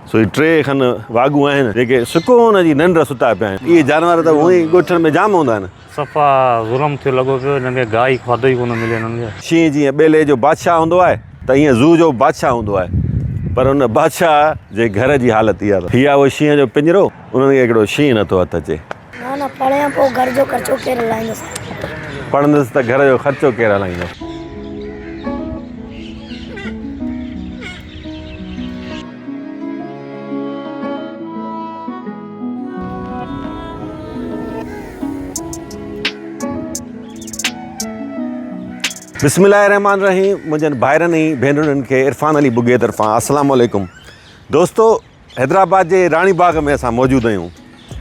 सो टे खन वागू आहिनि जेके सुकून जी निंड सुता पिया आहिनि। इहे जानवर त उहे ॻोठनि में जाम हूंदा आहिनि। सफ़ा ज़ुल्म थियो लॻो पियो, हिननि खे गाह खाधो ई कोन मिले हिननि खे। शींहं जीअं ॿेले जो बादशाह हूंदो आहे त ईअं ज़ू जो बादशाह हूंदो आहे, पर उन बादशाह जे घर जी हालति इहा इहा उहो शींहं जो पिंजरो, उन्हनि खे हिकिड़ो शींहं नथो हथु अचे। न पढ़िया पोइ घर जो ख़र्चो केरु हलाईंदुसि? पढ़ंदुसि त घर जो ख़र्चो केरु हलाईंदो? बिस्मिल्लाहिर्रहमानिर्रहीम। मुंहिंजनि भाइरनि ऐं भेनरुनि खे इरफान अली बुगे तरफ़ां अस्सलाम वालेकुम। दोस्तो, हैदराबाद जे रानी बाग में असां मौजूदु आहियूं।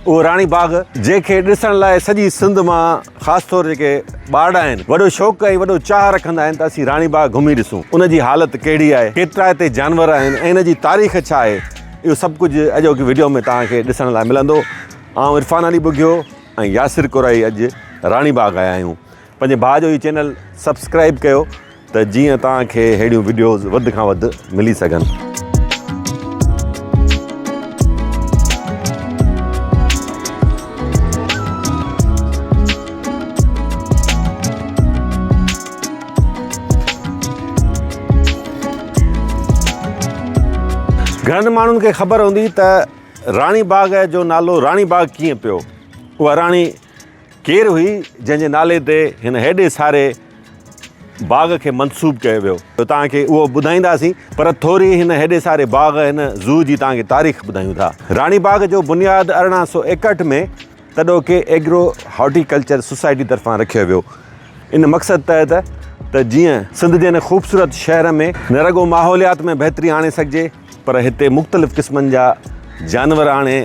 उहो रानी बाग जंहिंखे ॾिसण लाइ सॼी सिंध मां ख़ासि तौर जेके ॿार आहिनि वॾो शौक़ु ऐं वॾो चाह रखंदा आहिनि त असीं रानी बाग घुमी ॾिसूं, उन जी हालति कहिड़ी आहे, केतिरा हिते जानवर आहिनि ऐं इन जी तारीख़ छा आहे। इहो सभु कुझु अॼोकी वीडियो में तव्हांखे ॾिसण लाइ मिलंदो। ऐं इरफान अली बुगियो ऐं यासिर कुराई अॼु रानी बाग आया आहियूं। पंहिंजे भाउ जो ई चैनल सब्सक्राइब कयो त जीअं तव्हांखे अहिड़ियूं वीडियोज़ वधि खां वधि मिली सघनि। घणनि माण्हुनि खे ख़बर हूंदी त रानी बाग जो नालो रानी बाग कीअं पियो। उहा राणी केरु हुई जंहिंजे नाले ते हिन हेॾे सारे बाग खे मनसूब कयो वियो, त तव्हांखे उहो ॿुधाईंदासीं। पर थोरी हिन हेॾे सारे बाग हिन ज़ू जी तव्हांखे तारीख़ ॿुधायूं था। रानी बाग जो बुनियादु 1861 में तॾोके एग्रो हॉर्टिकल्चर सोसाइटी तरफ़ां रखियो वियो, इन मक़सदु तहत त जीअं सिंध जे हिन ख़ूबसूरत शहर में न रुॻो माहौलियात में बहितरी आणे सघिजे, पर हिते मुख़्तलिफ़ क़िस्मनि जा जानवर आणे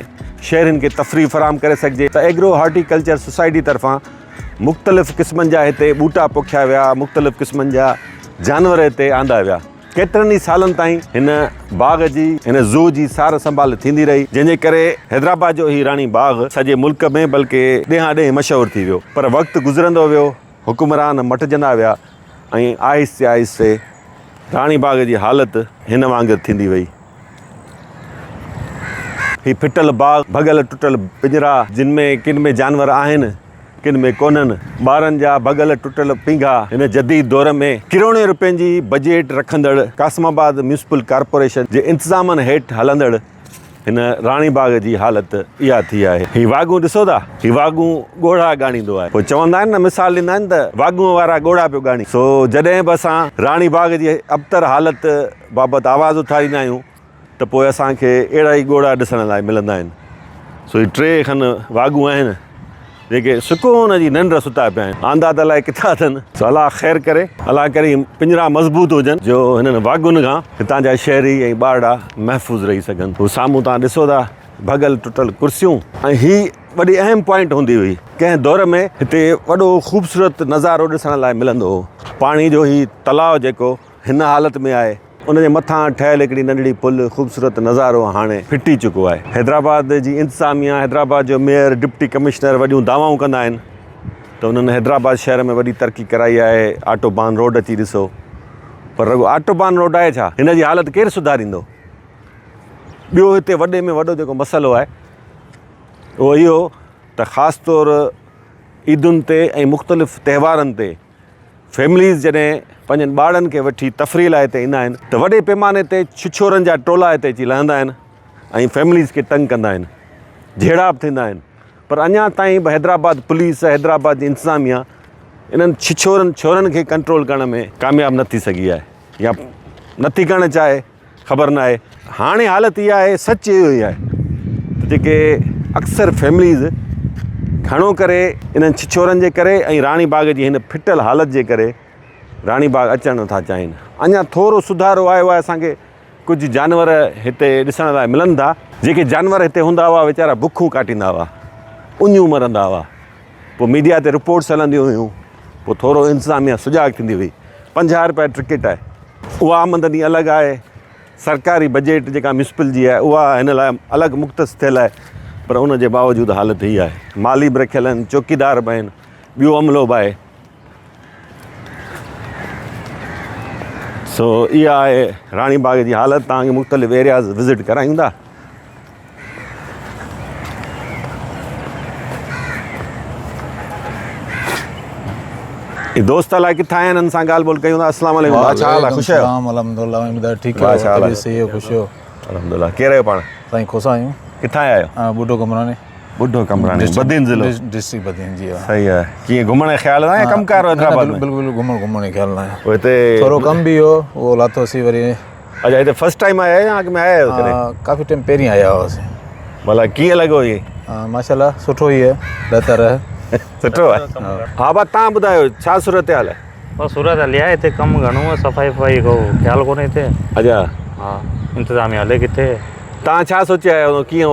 शहरनि खे तफ़रीह फराहम करे सघिजे। त एग्रो हॉर्टिकल्चर सोसाइटी तरफ़ां मुख़्तलिफ़ क़िस्मनि जा हिते ॿूटा पोखिया विया, मुख़्तलिफ़ क़िस्मनि जा जानवर हिते आंदा विया। केतिरनि ई सालनि ताईं हिन बाग जी, हिन ज़ू जी सार संभाल थींदी रही, जंहिंजे करे हैदराबाद जो ही रानी बाग सॼे मुल्क में बल्कि ॾेहां ॾेह मशहूरु थी वियो। पर वक़्तु गुज़रंदो वियो, हुकुमरान मटिजंदा विया ऐं आहिस्ते आहिस्ते रानी बाग जी हालति हिन वांगुरु थींदी वई। ही फिटल बाग, भॻल टुटल पिंजरा, जिन में किन में जानवर आहिनि किन में कोन्हनि, ॿारनि जा भॻल टुटल पींघा। हिन जदीद दौर में किरोड़े रुपयनि जी बजट रखंदड़ कासमाबाद म्यूनिसिपल कॉर्पोरेशन जे इंतज़ामनि हेठि हलंदड़ हिन रानी बाग जी हालति इहा थी आहे। ही वागूं ॾिसो था, ही वागूं ॻोढ़ा ॻाणींदो आहे। पोइ चवंदा आहिनि न, मिसाल ॾींदा आहिनि त वागूं वारा ॻोढ़ा पियो ॻाणी। सो जॾहिं बि असां रानी बाग जी अबतर हालति बाबति आवाज़ु उथारींदा आहियूं त पोइ असांखे अहिड़ा ई ॻोढ़ा ॾिसण लाइ मिलंदा आहिनि। सो ही टे खन वागूं आहिनि जेके सुकून जी निंड सुता पिया आहिनि। आंदा त अलाए किथां अथनि। सो अलाह ख़ैरु करे, अलाह करे पिंजरा मज़बूत हुजनि जो हिननि वागुनि खां हितां जा शहरी ऐं ॿारड़ा महफ़ूज़ रही सघनि। हू साम्हूं तव्हां ॾिसो था भॻल टुटल कुर्सियूं। ऐं ही वॾी अहम पॉइंट हूंदी हुई, कंहिं दौर में हिते वॾो ख़ूबसूरत नज़ारो ॾिसण लाइ मिलंदो हो। पाणी जो ही तलाउ जेको हिन हालति में आहे, उनजे मथां ठहियल हिकिड़ी नंढड़ी पुल, ख़ूबसूरत नज़ारो हाणे फिटी चुको आहे। हैदराबाद जी इंतिज़ामिया, हैदराबाद जो मेयर, डिप्टी कमिश्नर वॾियूं दावाऊं कंदा आहिनि त उन्हनि हैदराबाद शहर में वॾी तरक़ी कराई आहे। ऑटोबान रोड अची ॾिसो, पर रुॻो ऑटोबान रोड आहे छा, हिन जी हालति केरु सुधारींदो? ॿियो हिते वॾे में वॾो जेको मसइलो आहे उहो इहो त ख़ासि तौर ईदुनि ते ऐं मुख़्तलिफ़ त्योहारनि ते फैमिलीज़ जॾहिं पंहिंजनि ॿारनि खे वठी तफ़रीह लाइ हिते ईंदा आहिनि त वॾे पैमाने ते छिछोरनि जा टोला हिते अची लहंदा आहिनि ऐं फैमिलीज़ खे तंग कंदा आहिनि, झेड़ा बि थींदा आहिनि। पर अञा ताईं बि हैदराबाद पुलिस, हैदराबाद जी इंतिज़ामिया इन्हनि छिछोरनि छोरनि खे कंट्रोल करण में कामयाबु न थी सघी आहे, या नथी करणु चाहे, ख़बर न आहे। हाणे हालति इहा आहे, सच इहो ई आहे त जेके अक्सर फैमिलीज़ घणो करे इन्हनि छिछोरनि जे करे ऐं रानी बाग जी हिन फिटल हालति जे करे रानी बाग अचणु नथा चाहिनि। अञा थोरो सुधारो आयो आहे, असांखे कुझु जानवर हिते ॾिसण लाइ मिलनि था। जेके जानवर हिते हूंदा हुआ वीचारा बुखूं काटींदा हुआ, उञूं मरंदा हुआ। पोइ मीडिया ते रिपोर्ट्स हलंदियूं हुयूं, पोइ थोरो इंतिज़ामिया सुजाॻ थींदी हुई। 50 रुपया टिकट आहे, उहा आमदनी अलॻि आहे। सरकारी बजट जेका म्यूनिसिपल जी आहे उहा हिन लाइ अलॻि मुख़्तस थियल आहे, पर उन जे बावजूदि हालति हीअ आहे। माली बि रखियल आहिनि, चौकीदार बि आहिनि, ॿियो अमलो बि आहे। सो इहा आहे रानी बाग जी हालति। तव्हांखे मुख़्तलिफ़ एरियाज़ विज़िट करायूं था ये दोस्त लाइ किथां आहिनि हिननि सां ॻाल्हि ॿोल कयूं था। अस्सलाम वालेकुम भाउ, छा हाल आहे? ख़ुशि आहियो? अल्हम्दुलिल्लाह ॿुधायो ठीकु वाह, छा हाल आहे? आहे सही हो ख़ुशि हो अलहमदुलिल्लाह। केरु आहियो पाण? साईं ख़ुशि आहियूं। किथां आया आहियो? ॿुढो कमरानी बुढो कमरानी, बदीन ज़िलो। डिस्ट्रिक्ट बदियन जी हा। सही आहे। कीअं घुमण जो ख़्यालु आहे या कमकार हैदराबाद में? बिल्कुलु घुमण जो ख़्यालु न आहे। पोइ हिते थोरो कम बि हो उहो लाथोसीं वरी। अच्छा, हिते फर्स्ट टाइम आया आहियो या अॻु में आया आहियो कॾहिं? काफ़ी टाइम पहिरीं आया हुआसीं। भला कीअं लॻो इहे? माशाल्लाह सुठो ई आहे, बहितर आहे। सुठो आहे। हा भाउ, तव्हां ॿुधायो छा सूरत हाल आहे? बस सूरत हली आहे हिते कमु घणो आहे, सफ़ाई वफ़ाई को ख़्यालु कोन्हे हिते। अच्छा, हा, इंतिज़ामिया हले किथे। तव्हां छा सोचिया आहियो कीअं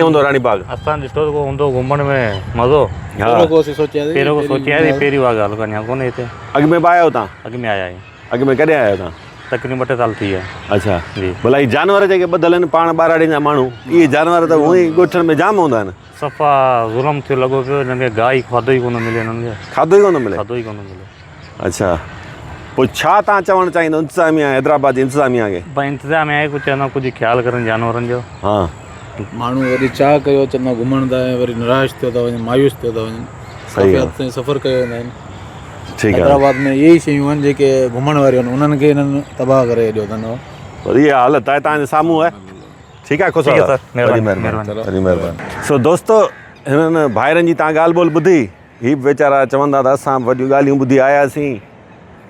हूंदो रानी बाग? असां ॾिठो को हूंदो घुमण में मज़ो। हा, पहिरियों को सोचिया पहिरीं वार ॻाल्हि कनि कोन्हे हिते। अॻु में बि आया आहियो तव्हां? अॻु में आया आहियूं, अॻु में कॾहिं आया आहियो तव्हां? तकरीबन 2 साल थी विया। अच्छा जी। भला ही जानवर जेके ॿधल आहिनि पाण ॿाराड़े जा माण्हू, इहे जानवर त उहे ई ॻोठनि में जाम हूंदा आहिनि। सफ़ा ज़ुल्म थियो लॻो पियो, हिननि खे गाह खाधो ई कोन मिले, हिननि खे खाधो ई कोन मिले? खाधो ई कोन मिले। अच्छा, पोइ छा तव्हां चवणु चाहींदो इंतिज़ामिया, हैदराबाद जी इंतिज़ामिया खे? भाई इंतिज़ाम आहे कुझु चवंदा कुझु ख़्यालु करनि जानवरनि जो। हा, माण्हू वरी चाह कयो चवंदा घुमण था, वरी निराश थियो था वञनि, मायूस थियो था वञनि। सही आहे। काफ़ी सफ़र कयो वेंदा आहिनि। ठीकु आहे। हैदराबाद में इहे ई शयूं आहिनि जेके घुमण वारियूं आहिनि, उन्हनि खे हिननि तबाह करे ॾियो अथनि। और इहा हालत आहे तव्हांजे साम्हूं आहे। ठीकु आहे, ख़ुशि ठीकु आहे आहियो? सर, महिरबानी, वॾी महिरबानी। सो दोस्तो, हिननि भाइरनि जी तव्हां ॻाल्हि ॿोल ॿुधी, ही वीचारा चवंदा त असां वॾियूं ॻाल्हियूं ॿुधी आयासीं,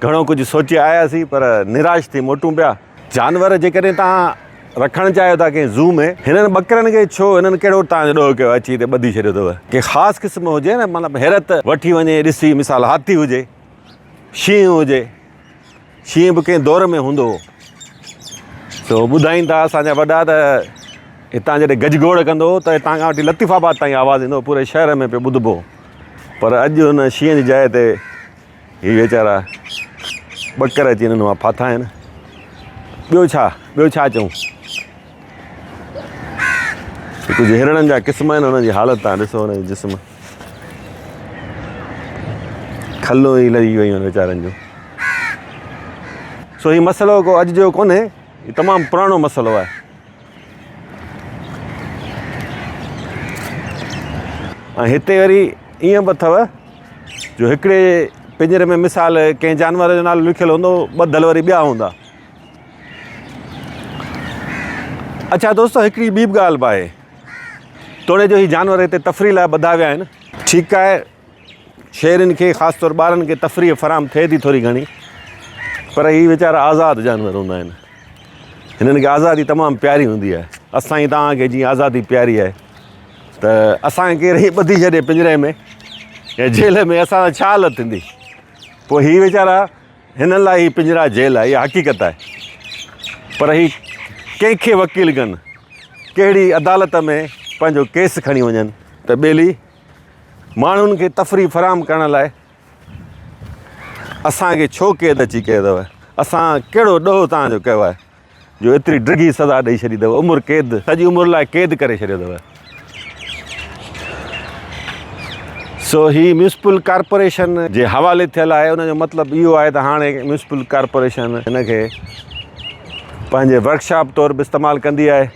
घणो कुझु सोचे आयासीं, पर निराश थी मोटूं पिया। जानवर जेकॾहिं तव्हां रखणु चाहियो था कंहिं ज़ू में, हिननि ॿकरनि खे छो, हिननि कहिड़ो तव्हांजो ॾोह कयो अची हिते ॿधी छॾियो अथव? के ख़ासि क़िस्म हुजे न, मतिलबु हैरत वठी वञे ॾिसी, मिसाल हाथी हुजे, शींहं हुजे। शींहं बि कंहिं दौर में हूंदो हो। सो ॿुधाईनि था असांजा वॾा त हितां जॾहिं गजगोड़ कंदो त हितां खां वठी लतीफ़ाबाद ताईं आवाज़ु ईंदो, पूरे शहर में पियो ॿुधिबो। पर अॼु हुन शींहं जी जाइ ते हीअ वीचारा ॿकर अची हिननि मां फाथा आहिनि। ॿियो छा चऊं? कुझु हिरणनि जा क़िस्म आहिनि, हुननि जी हालत तव्हां ॾिसो, हुनजो जिस्म खलो ई लही वियूं आहिनि वीचारनि जूं। सो हीउ मसइलो को अॼु जो कोन्हे, हीउ तमामु पुराणो मसइलो आहे। ऐं हिते वरी ईअं बि अथव जो हिकिड़े पिंजरे में मिसाल कंहिं जानवर जो नालो लिखियलु हूंदो, ॿधल वरी ॿिया हूंदा। अच्छा दोस्तो, हिकिड़ी ॿी बि ॻाल्हि बि आहे। तोड़े जो ही जानवर हिते तफ़रीह लाइ ॿधा विया आहिनि। ठीकु आहे, शहरनि खे ख़ासि तौरु ॿारनि खे तफ़रीह फराहम थिए थी थोरी घणी, पर ही वीचारा आज़ादु जानवर हूंदा आहिनि। हिननि खे आज़ादी तमामु प्यारी हूंदी आहे। असांजी तव्हांखे जीअं आज़ादी प्यारी आहे, त असांखे केरु ही ॿधी छॾे पिंजरे में या जेल में, असां छा हालत थींदी? पोइ ही वीचारा, हिननि लाइ ही पिंजरा जेल आहे, इहा हक़ीक़त आहे। पर ही कंहिंखे वकील कनि, कहिड़ी अदालत में पंहिंजो केस खणी वञनि, त ॿेली माण्हुनि खे तफ़रीह फराहम करण लाइ असांखे छो क़ैद अची कयो अथव? असां कहिड़ो ॾोह तव्हांजो कयो आहे जो एतिरी ड्रिघी सज़ा ॾेई छॾी अथव? उमिरि क़ैद, सॼी उमिरि लाइ क़ैद करे छॾियो अथव। सो ही म्यूनिसिपल कॉर्पोरेशन जे हवाले थियल आहे। उनजो मतिलबु इहो आहे त हाणे म्यूनिसिपल कॉर्पोरेशन हिनखे पंहिंजे वर्कशॉप तौरु बि इस्तेमालु कंदी आहे।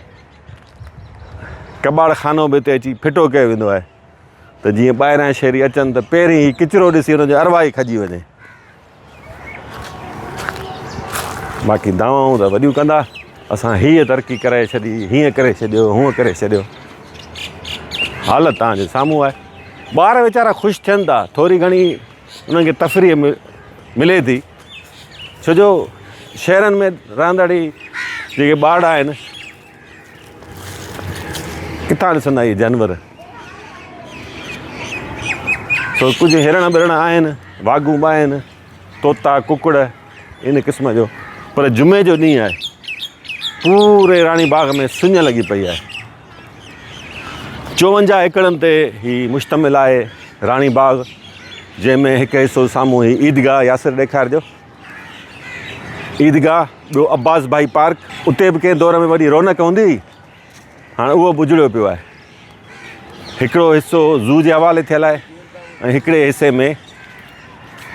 कबाड़ खानो बि हिते अची फिटो कयो वेंदो आहे, त जीअं ॿाहिरां शहरी अचनि त पहिरीं ई किचिरो ॾिसी हुनजो अरवा ई खजी वञे। बाक़ी दावाऊं त वॾियूं कंदा, असां हीअ तरक़ी कराए छॾी, हीअं करे छॾियो, हूअं करे छॾियो। हालत तव्हांजे साम्हूं आहे। ॿार वीचारा ख़ुशि थियनि था, थोरी घणी उन्हनि खे तफ़रीह मिले थी, छो जो शहरनि में रहंदड़ जेके ॿार आहिनि, किथां ॾिसंदा इहे जानवर? सो कुझु हिरण बिरण आहिनि, वाघूं बि आहिनि, तोता, कुकड़, इन क़िस्म जो। पर जुमे जो ॾींहुं आहे, पूरे रानी बाग में सुञ लॻी पई आहे। 54 एकड़नि ते ही मुश्तमिल आहे रानी बाग, जंहिंमें हिकु हिसो साम्हूं ही ईदगाह, यासिर ॾेखारिजो, ईदगाह। ॿियो अब्बास भाई पार्क, उते बि कंहिं दौर में वॾी रौनक हूंदी हुई, हाणे उहो बि उजड़ियो पियो आहे। हिकिड़ो हिसो ज़ू जे हवाले थियल आहे, ऐं हिकिड़े हिसे में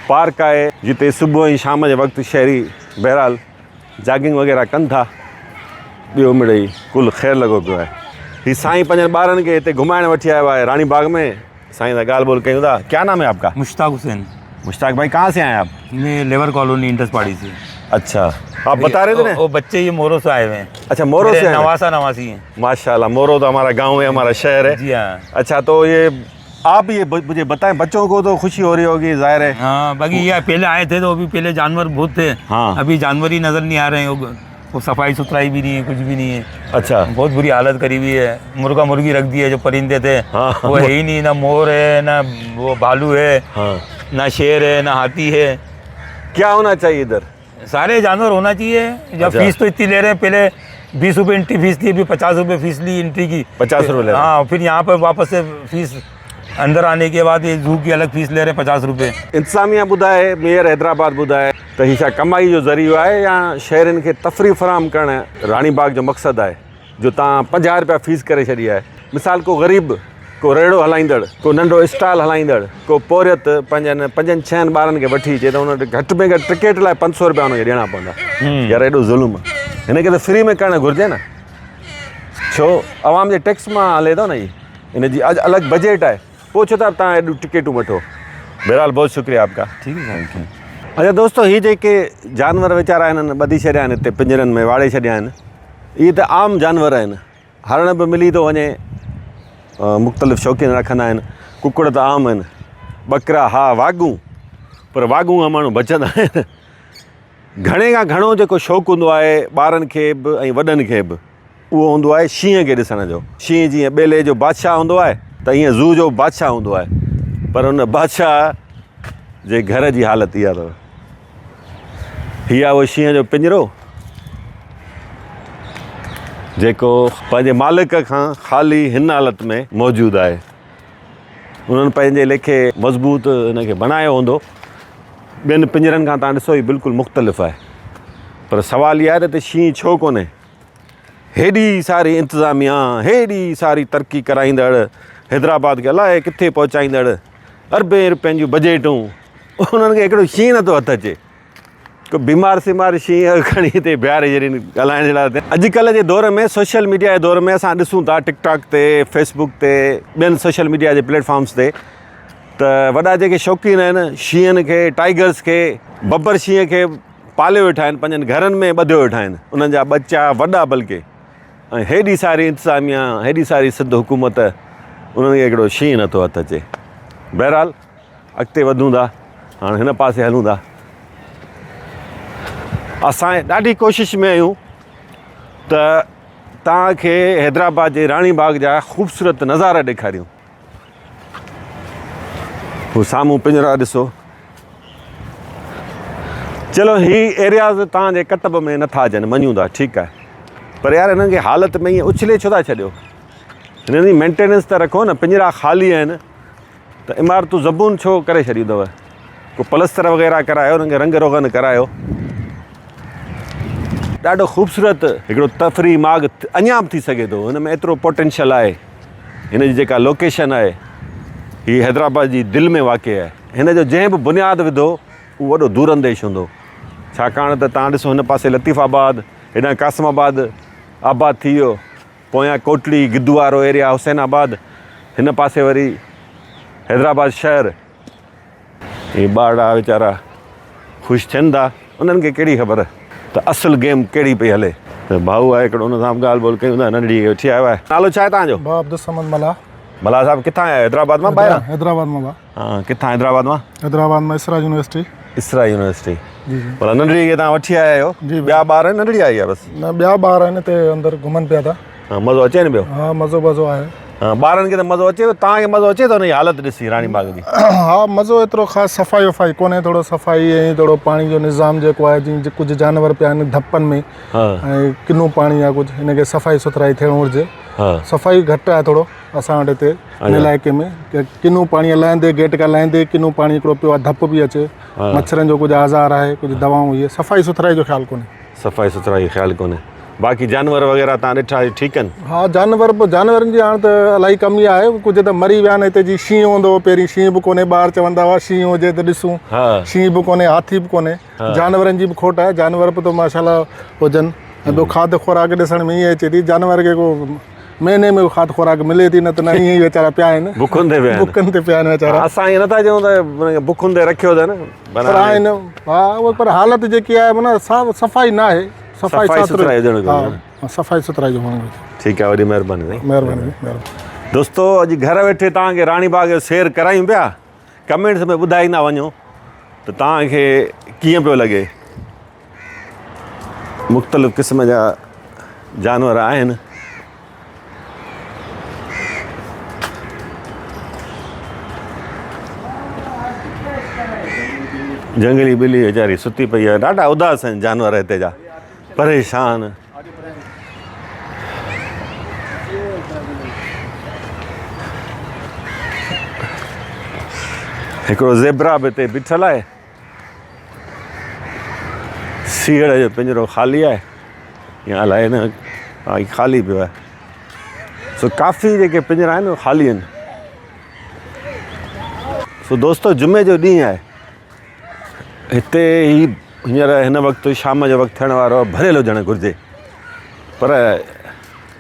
पार्क आहे, जिते सुबुह ऐं शाम जे वक़्तु शहरी बहरहाल जॉगिंग वग़ैरह कनि था। ॿियो मिड़ई कुल ख़ैरु लॻो पियो आहे। हीउ साईं पंहिंजे ॿारनि खे हिते घुमाइण वठी आयो आहे रानी बाग में। साईं सां ॻाल्हि ॿोल कयूं था। क्या नाम है आपका? मुश्ताक हुसैन। मुश्ताक भाई कहाँ से आए आप? मैं लेबर कॉलोनी इंटस पहाड़ी से। अच्छा, आप बता रहे थे ना? वो बच्चे ये मोरो से आए हुए हैं। अच्छा, मोरो से आए हैं। नवासा नवासी हैं। माशाल्लाह, मोरो तो हमारा गांव है, हमारा शहर है। जी हाँ। अच्छा, तो ये आप ये मुझे बताएं, बच्चों को तो खुशी हो रही होगी, जाहिर है। हाँ, बाकी ये पहले आए थे तो अभी पहले जानवर बहुत थे। हाँ। अभी जानवर ही नजर नहीं आ रहे हैं। वो सफाई सुथराई भी नहीं है, कुछ भी नहीं है। अच्छा, बहुत बुरी हालत करी हुई है। मुर्गा मुर्गी रख दी है, जो परिंदे थे हाँ। वो है ही नहीं। ना मोर है, ना वो भालू है, हाँ, ना शेर है, ना हाथी है। क्या होना चाहिए इधर? सारे जानवर होना चाहिए। जब अच्छा। फीस तो इतनी ले रहे हैं, पहले 20 रुपये एंट्री फीस थी, अभी 50 रुपये फीस ली एंट्री की। 50 रुपये ले रहे हैं। हाँ, फिर यहाँ पर वापस से फीस अंदर आने के बाद ये जू की अलग फीस ले रहे हैं 50 रुपये। इंतजामिया ॿुधाए, मेयर हैदराबाद ॿुधाए त हीअ छा कमाई जो ज़रियो आहे या शहरनि खे तफ़री फराहम करणु रानी बाग जो मक़सदु आहे, जो तव्हां 50 रुपया फीस करे छॾी आहे? मिसाल को ग़रीब, को रेड़ो हलाईंदड़, को नंढो स्टॉल हलाईंदड़, को पोरियत पंजनि 5-6 ॿारनि खे वठी अचे त हुन घटि में घटि टिकट लाइ 500 रुपया हुनखे ॾियणा पवंदा। यार एॾो ज़ुल्म, हिनखे त फ्री में करणु घुरिजे न। छो आवाम जे टैक्स मां हले थो न, हिन जी अॼु अलॻि बजट आहे, पोइ छो था तव्हां एॾियूं टिकटूं वठो? बहरहाल बहुत शुक्रिया आपका। ठीक है, थैंक यू। अच्छा दोस्तों, हीअ जेके जानवर वीचारा आहिनि ॿधी छॾिया आहिनि हिते, पिंजरनि में वाड़े छॾिया आहिनि, इहे त आम जानवर आहिनि। हरण बि मिली थो वञे, मुख़्तलिफ़ शौक़ीन रखंदा आहिनि। कुकड़ त आम आहिनि, ॿकरा हा, वागूं, पर वागूं खां माण्हू बचंदा आहिनि। घणे खां घणो जेको शौक़ु हूंदो आहे ॿारनि खे बि ऐं वॾनि खे बि, उहो हूंदो आहे शींहं खे ॾिसण जो। शींहं जीअं ॿेले जो बादशाह हूंदो आहे, त ईअं ज़ू जो बादशाह हूंदो आहे, पर हुन बादशाह जे घर जी हालत इहा अथव। हीअ आहे उहो शींहं जो पिंजरो जेको पंहिंजे मालिक खां ख़ाली हिन हालत में मौजूदु आहे। उन्हनि पंहिंजे लेखे मज़बूत हिनखे बनायो हूंदो। ॿियनि पिंजरनि खां तव्हां ॾिसो, ही बिल्कुलु मुख़्तलिफ़ आहे। पर सुवालु इहा आहे त शींहं छो कोन्हे? हेॾी सारी इंतिज़ामिया, हेॾी सारी तरक़ी कराईंदड़, हैदराबाद खे अलाए किथे पहुचाईंदड़, अरबे रुपयनि जूं बजेटूं, उन्हनि खे हिकिड़ो शींहं नथो हथु अचे। को बीमार सीमार शींहं खणी हिते बीहारे जहिड़ी ॻाल्हाइण जे लाइ। अॼुकल्ह जे दौर में, सोशल मीडिया जे दौर में, असां ॾिसूं था टिकटॉक ते, फेसबुक ते, ॿियनि सोशल मीडिया जे प्लेटफॉर्म्स ते, त वॾा जेके शौक़ीन आहिनि शींहनि खे, टाइगर्स खे, बब्बर शींहं खे पालियो वेठा आहिनि, पंहिंजनि घरनि में ॿधियो वेठा आहिनि, उन्हनि जा बच्चा वॾा बल्कि। ऐं हेॾी सारी इंतिज़ामिया, हेॾी सारी सिध हुकूमत, उन्हनि खे हिकिड़ो शींहं नथो हथु अचे। बहरहाल अॻिते वधूं था, हाणे हिन पासे हलूं था। असां ॾाढी कोशिशि में आहियूं त तव्हांखे हैदराबाद जे रानी बाग जा ख़ूबसूरत नज़ारा ॾेखारियूं। हू साम्हूं पिंजरा ॾिसो। चलो, ही एरियाज़ तव्हांजे कतब में नथा अचनि, मञूं था, ठीकु आहे, पर यार हिननि खे हालत में ईअं उछले छो था छॾियो? हिननि जी मेंटेनेंस त रखो न। पिंजरा ख़ाली आहिनि त इमारतूं ज़बून छो करे छॾियूं अथव? को प्लस्तर वग़ैरह करायो, हुननि खे रंग रोगन करायो। ॾाढो ख़ूबसूरत हिकिड़ो तफ़री माग अञा बि थी सघे थो। हिन में एतिरो पोटेंशियल आहे। हिन जी जेका लोकेशन आहे, हीअ हैदराबाद जी दिलि में वाक़िअ आहे। हिन जो जंहिं बि बुनियादु विधो उहो वॾो दूरंदेश हूंदो। छाकाणि त तव्हां ॾिसो, हिन पासे लतीफ़ाबाद, हेॾां कासिमाबाद आबाद थी वियो, पोयां कोटली, गिद्दवारो एरिया, हुसैनाबाद, हिन पासे वरी हैदराबाद शहर। ही ॿार वीचारा ख़ुशि थियनि था, उन्हनि खे कहिड़ी ख़बर त असुलु गेम कहिड़ी पई हले। त भाऊ आहे हिकिड़ो, हुन सां बि ॻाल्हि ॿोल कयूं था। नंढड़ी वेठी आयो आहे। नालो छा आहे तव्हांजो? भाउ अब्दुल समद मला। मला साहब किथां आया? हैदराबाद मां? ॿाहिरां? हैदराबाद मां। हाँ, किथां हैदराबाद मां? हैदराबाद में इसरा यूनिवर्सिटी। इसरा यूनिवर्सिटी। जी जी। भला नंढड़ी खे तव्हां वठी आया आहियो? जी। ॿिया ॿार आहिनि? नंढड़ी आई आहे बसि? न, ॿिया ॿार आहिनि हिते अंदरि घुमनि पिया था। हाँ, मज़ो अचे न पियो? हाँ, मज़ो आहे। हाँ, ॿारनि खे त मज़ो अचे, तव्हांखे मज़ो अचे थो हुन जी हालत ॾिसी रानी बाग जी? हाँ, मज़ो एतिरो ख़ासि सफ़ाई वफ़ाई कोन्हे। थोरो सफ़ाई ऐं थोरो पाणी जो निज़ाम जेको आहे, जीअं कुझु जानवर पिया आहिनि धपनि में, ऐं किनो पाणी आहे कुझु, हिनखे सफ़ाई सुथराई थियणु घुरिजे। सफ़ाई घटि आहे थोरो असां वटि हिते हिन इलाइक़े में। किनो पाणी हलाईंदे, गेट खां लाहींदे किनो पाणी हिकिड़ो पियो आहे, धप बि अचे, मच्छरनि जो कुझु आज़ार आहे, कुझु दवाऊं, इहे सफ़ाई सुथराई जो ख़्यालु कोन्हे। सफ़ाई सुथराई ख़्यालु कोन्हे। बाक़ी जानवर वग़ैरह तव्हां ॾिठा ठीकु आहिनि? हाँ, जानवरनि जी हाणे त इलाही कमी आहे। कुझु त मरी विया आहिनि। हिते जी शींहं हूंदो हो पहिरीं, शींहं बि कोन्हे। ॿार चवंदा हुआ शींहं हुजे त ॾिसूं, शींहं बि कोन्हे, हाथी बि कोन्हे। जानवरनि जी बि खोट आहे। जानवर बि त माशाल्लाह हुजनि। ऐं ॿियो खाद खुराक ॾिसण में ईअं अचे थी, जानवर खे को महीने में खाद खुराक मिले थी न त न ईअं ई वीचारा पिया आहिनि बुखनि ते विया आहिनि। बुकनि ते पिया आहिनि वीचारा। असां ईअं नथा चऊं त बुखुनि ते रखियो अथनि पर आहिनि हा उहो पर हालत जेकी आहे माना सफ़ाई न आहे। सफ़ाई सुथराई हुजणु घुरिजे। हा सफ़ाई सुथराई जो हुअणु घुरिजे। ठीकु आहे, वॾी महिरबानी साईं। महिरबानी महिरबानी। दोस्तो अॼु घर वेठे तव्हांखे रानी बाग जो सैर करायूं पिया, कमेंट्स में ॿुधाईंदा वञो त तव्हांखे कीअं पियो लॻे। मुख़्तलिफ़ क़िस्म जा जानवर आहिनि। जंगली ॿिली वीचारी सुती पई आहे, ॾाढा उदास आहिनि जानवर हिते जा, परेशान। हिकिड़ो ज़ेबरा बि हिते बीठल आहे। सीड़ जो पिंजरो ख़ाली आहे या अलाए न ख़ाली पियो आहे। सो काफ़ी जेके पिंजरा आहिनि उहे ख़ाली आहिनि। सो दोस्तो जुमे जो ॾींहुं आहे, हिते ही हींअर हिन वक़्तु शाम जो वक़्तु थियण वारो आहे, भरियल हुजणु घुरिजे। पर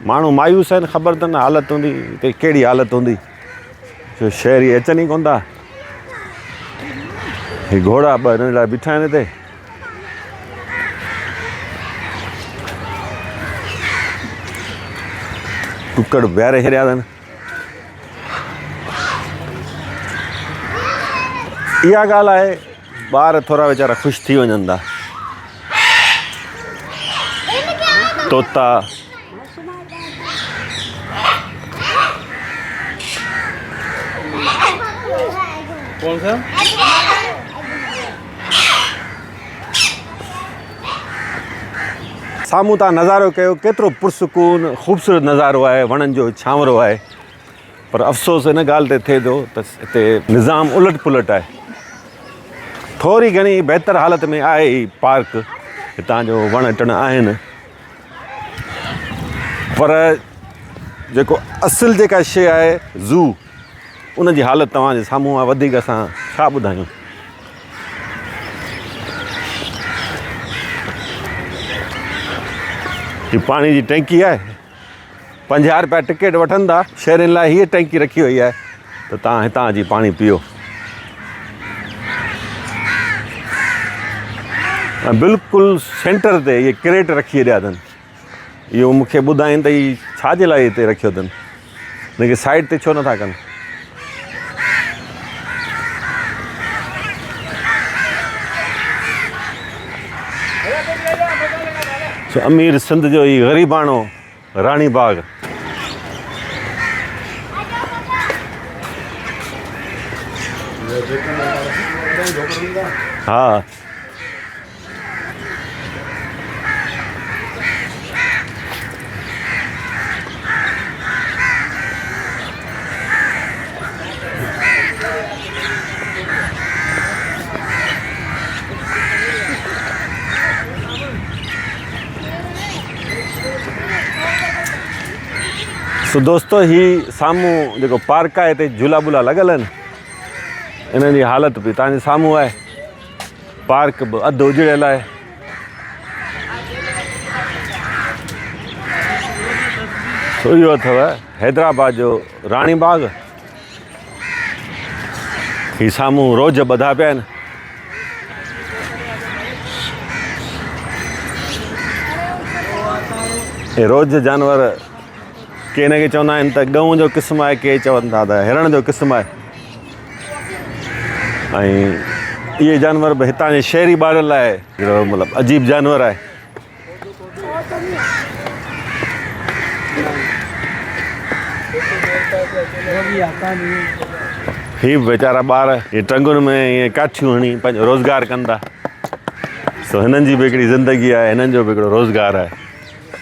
माण्हू मायूस आहिनि, ख़बर अथनि हालत हूंदी हिते कहिड़ी हालत हूंदी, छो शहरी अचनि ई कोन था। ही घोड़ा ॿ हिन लाइ बीठा आहिनि हिते। कुकड़ ॿाहिरि छॾिया अथनि। इहा ॻाल्हि आहे, ॿार थोरा वीचारा ख़ुशि थी वञनि था। तोता कौन सा साम्हूं तव्हां नज़ारो कयो, केतिरो पुरसकून ख़ूबसूरत नज़ारो आहे, वणनि जो छांवरो आहे। पर अफ़सोस हिन ॻाल्हि ते थिए थो त हिते निज़ाम उलट पुलट आहे। थोरी घणी बहितर हालत में आहे ही पार्क, हितां जो वण टिण आहिनि, पर जेको असुलु जेका शइ आहे ज़ू, उन जी हालत तव्हांजे साम्हूं आहे। वधीक असां छा ॿुधायूं। ही पाणी जी टैंकी आहे, 50 रुपया टिकट वठनि था। शहरनि लाइ हीअ टैंकी रखी वई आहे त तव्हां हितां अची पाणी पीओ। बिल्कुलु सेंटर ते इहे क्रेट रखी छॾिया अथनि। इहो मूंखे ॿुधाइनि त हीअ छाजे लाइ हिते रखियो अथनि, हिनखे साइड ते छो नथा कनि। अमीर सिंध जो ही ग़रीबाणो रानी बाग। हा तो दोस्तो ही साम्हूं जेको पार्क आहे हिते झूला बूला लॻल आहिनि, इन्हनि जी हालत बि तव्हांजे साम्हूं आहे। पार्क बि अधु उजड़ियल आहे। तो इहो अथव हैदराबाद जो रानी बाग। ही साम्हूं रोज़ ॿधा पिया आहिनि। हे रोज़ जानवर के हिनखे चवंदा आहिनि त गऊं जो क़िस्म आहे, के चवनि था त हिरण जो क़िस्म आहे। ऐं इहे जानवर बि हितां जे शहरी ॿारनि लाइ हिकिड़ो मतिलबु अजीब जानवर आहे। ही वीचारा ॿार इहे टंगुनि में ईअं काठियूं हणी पंहिंजो रोज़गार कनि था। सो हिननि जी बि हिकिड़ी ज़िंदगी आहे, हिननि जो बि हिकिड़ो रोज़गार आहे।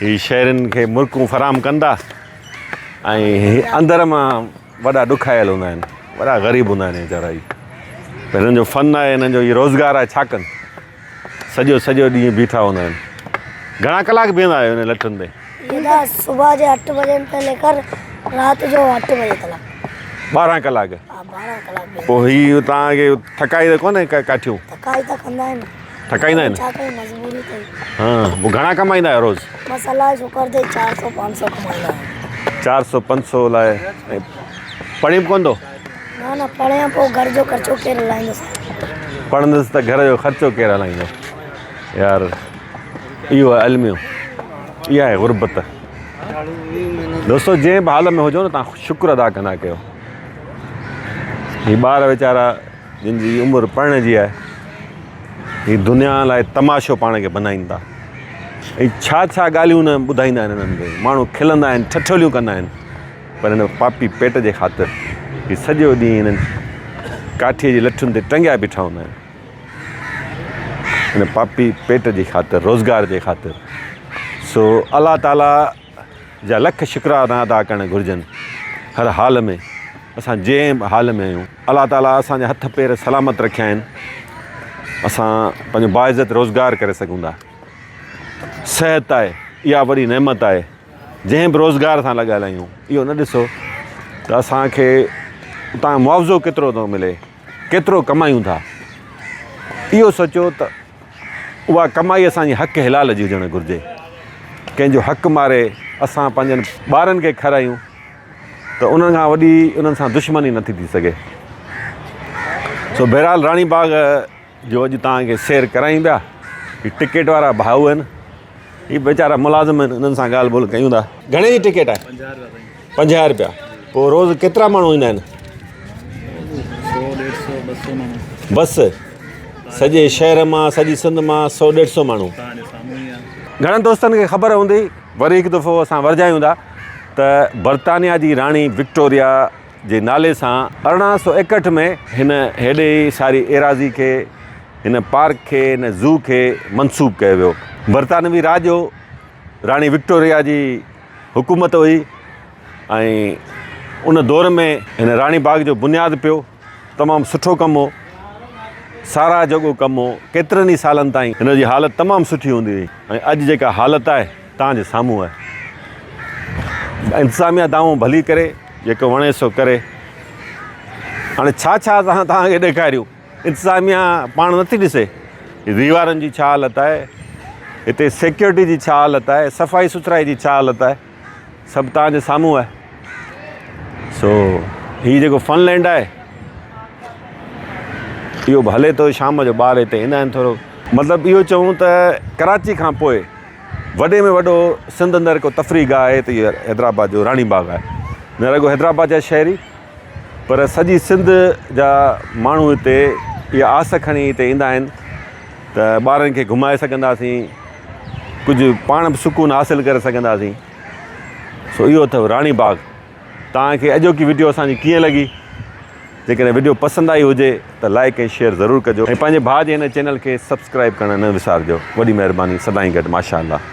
ही शहरनि खे मुल्कूं फराहम कंदा ऐं अंदरि मां वॾा ॾुखायल हूंदा आहिनि, वॾा ग़रीब हूंदा आहिनि वीचारा। पर हिननि जो फ़न आहे, हिननि जो इहो रोज़गार आहे। छा कनि, सॼो ॾींहुं बीठा हूंदा आहिनि। घणा कलाक बीहंदा आहियो हिन लठुनि ते? ये सुबह जो 8 बजे से लेकर रात जो 8 बजे तक। 12 कलाक। 12 कलाक। पोइ हीअ तव्हांखे थकाई त कोन्हे काठियूं? थकाई त कंदा आहिनि। थकाईंदा आहिनि? छा कयूं, मजबूरी अथई। हा, पोइ घणा कमाईंदा आहियो रोज़? मसाला शुकर ते 400-500 कमाईंदा आहिनि। 400-500 लाइ ऐं पढ़ी बि कोन थो ना ना पढ़िया पोइ घर जो ख़र्चो केरु हलाईंदुसि पढ़ंदुसि त घर जो ख़र्चो केरु हलाईंदो यार इहो आहे अलमियो इहा आहे गुरबत दोस्तो जंहिं बि हाल में हुजो न तव्हां शुक्र अदा कंदा कयो हीअ ॿार वीचारा जिन जी उमिरि पढ़ण जी आहे हीअ दुनिया लाइ तमाशो पाण खे बनाइनि था ऐं छा छा ॻाल्हियूं न ॿुधाईंदा आहिनि हिननि खे माण्हू खिलंदा आहिनि ठठोलियूं कंदा आहिनि पर हिन पापी पेट जे ख़ातिर हीअ सॼो ॾींहुं हिननि काठीअ जी लठुनि ते टंगिया बीठा हूंदा आहिनि हिन पापी पेट जी ख़ातिर रोज़गार जे ख़ातिर सो अलाह ताला जा लख शुक्राना अदा करणु घुरिजनि हर हाल में असां जंहिं बि हाल में आहियूं अलाह ताला असांजा हथ पेर सलामत रखिया आहिनि असां पंहिंजो बाइज़त रोज़गार करे सघूं था सिहत आहे इहा वॾी नेमत आहे जंहिं बि रोज़गार सां लॻियल आहियूं इहो न ॾिसो त असांखे उतां मुआवज़ो केतिरो थो मिले केतिरो कमायूं था इहो सोचियो त उहा कमाई असांजी हक़ हिलाल जी हुजणु घुरिजे कंहिंजो हक़ मारे असां पंहिंजनि ॿारनि खे खारायूं त उन्हनि खां वॾी उन्हनि सां दुश्मनी नथी थी सघे सो बहरहाल राणी बाग जो अॼु तव्हांखे सैर करायूं पिया हीअ टिकेट वारा भाऊ आहिनि हीअ वीचारा मुलाज़िम आहिनि उन्हनि सां ॻाल्हि ॿोल कयूं था घणे जी टिकेट आहे 50 रुपया पोइ रोज़ु केतिरा माण्हू ईंदा आहिनि 100-150 बस सॼे शहर मां सॼी सिंध मां 100-150 माण्हू घणनि दोस्तनि खे ख़बर हूंदी वरी हिकु दफ़ो असां वरजायूं था त बर्तानिया जी राणी विक्टोरिया जे नाले सां 1861 में हिन हेॾे सारी एराज़ी खे हिन पार्क खे हिन ज़ू खे मनसूब कयो वियो बर्तानवी राज जो राणी विक्टोरिया जी हुकूमत हुई ऐं उन दौर में हिन राणी बाग जो बुनियादु पियो तमामु सुठो कमु हो सारा जोॻो कमु हो केतिरनि ई सालनि ताईं हिन जी हालति तमामु सुठी हूंदी हुई ऐं अॼु जेका हालति आहे तव्हांजे साम्हूं आहे इंतिज़ामिया दाऊं भली करे जेको वणे सो करे हाणे छा छा असां तव्हांखे ॾेखारियूं इंतिज़ामिया पाण नथी ॾिसे दीवारनि जी छा हालति आहे हिते सिक्योरिटी जी छा हालति आहे सफ़ाई सुथराई जी छा हालति आहे सभु तव्हांजे साम्हूं आहे सो हीउ जेको फनलैंड आहे इहो बि हले थो शाम जो ॿार हिते ईंदा आहिनि थोरो मतिलबु इहो चऊं त कराची खां पोइ वॾे में वॾो सिंध अंदरि को तफ़री गाह आहे त इहो हैदराबाद जो राणी बाग आहे न रुॻो हैदराबाद जा शहरी पर सॼी सिंध जा माण्हू हिते इहा आस खणी हिते ईंदा आहिनि त ॿारनि खे घुमाए सघंदासीं कुझु पाण बि सुकून हासिलु करे सघंदासीं सो इहो अथव राणी बाग तव्हांखे अॼोकी वीडियो असांजी कीअं लॻी जेकॾहिं वीडियो पसंदि आई हुजे त लाइक ऐं शेयर ज़रूरु कजो ऐं पंहिंजे भाउ जे हिन चैनल खे सब्सक्राइब करणु न विसारिजो वॾी महिरबानी सदाईं गॾु माशा अल्लाह